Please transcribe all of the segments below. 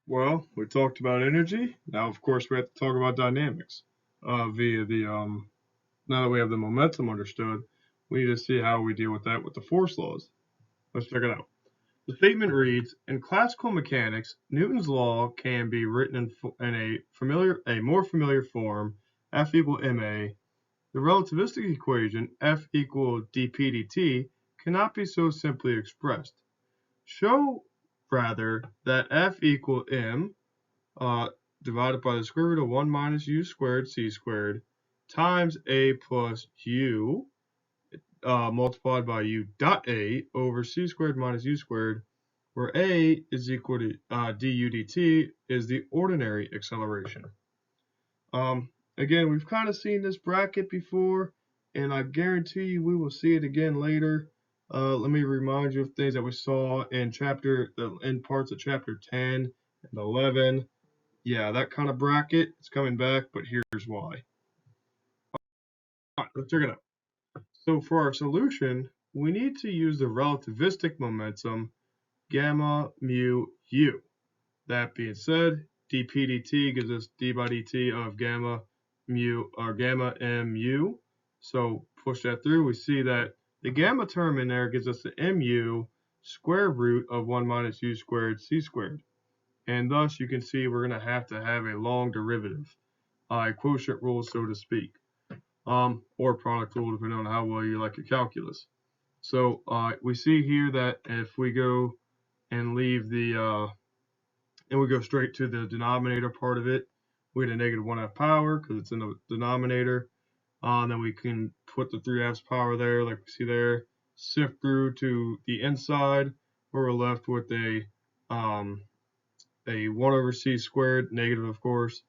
Well, we talked about energy. Now, of course, we have to talk about dynamics. Via the now that we have the momentum understood, we need to see how we deal with that with the force laws. Let's check it out. The statement reads: in classical mechanics, Newton's law can be written in a more familiar form, F equal ma. The relativistic equation, F equal dp dt, cannot be so simply expressed. Show rather that F equal m divided by the square root of 1 minus u squared c squared times a plus u multiplied by u dot a over c squared minus u squared, where a is equal to du dt is the ordinary acceleration. Again, we've kind of seen this bracket before, and I guarantee you we will see it again later. Let me remind you of things that we saw in parts of chapter 10 and 11. Yeah, that kind of bracket is coming back, but here's why. All right, let's check it out. So for our solution, we need to use the relativistic momentum gamma mu u. That being said, dp dt gives us d by dt of gamma mu or gamma mu. So push that through. We see that the gamma term in there gives us the mu square root of 1 minus u squared c squared. And thus you can see we're going to have a long derivative, a quotient rule, so to speak, or product rule, depending on how well you like your calculus. So we see here that if we go and leave the and we go straight to the denominator part of it, we get a negative 1/2 power because it's in the denominator. Then we can put the 3/2 power there, like we see there, sift through to the inside, where we're left with a 1 over c squared, negative of course.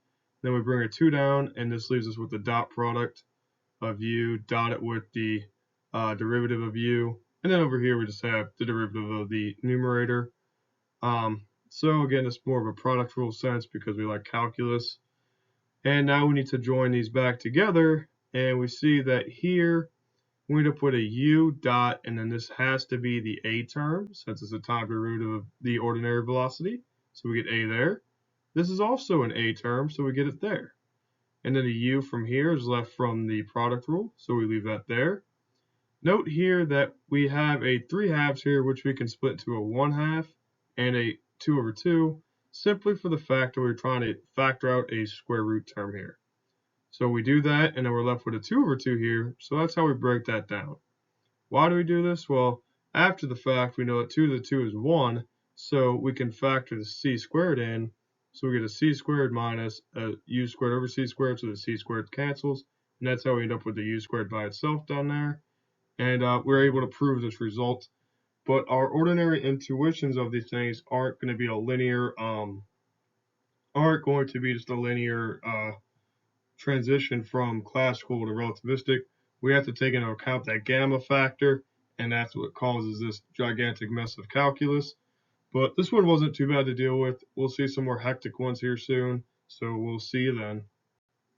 Then we bring a 2 down, and this leaves us with the dot product of u dotted with the derivative of u. And then over here we just have the derivative of the numerator. So again, it's more of a product rule sense because we like calculus. And now we need to join these back together, and we see that here we end up with a u dot, and then this has to be the a term since it's the time derivative of the ordinary velocity. So we get a there. This is also an a term, so we get it there. And then the u from here is left from the product rule, so we leave that there. Note here that we have a 3/2 here, which we can split to a 1/2 and a 2 over 2, simply for the fact that we're trying to factor out a square root term here. So we do that, and then we're left with a 2 over 2 here, so that's how we break that down. Why do we do this? Well, after the fact, we know that 2 to the 2 is 1, so we can factor the c squared in, so we get a c squared minus a u squared over c squared, so the c squared cancels, and that's how we end up with the u squared by itself down there. And we're able to prove this result. But our ordinary intuitions of these things aren't going to be a linear, aren't going to be just a linear transition from classical to relativistic. We have to take into account that gamma factor, and that's what causes this gigantic mess of calculus. But this one wasn't too bad to deal with. We'll see some more hectic ones here soon, so we'll see you then.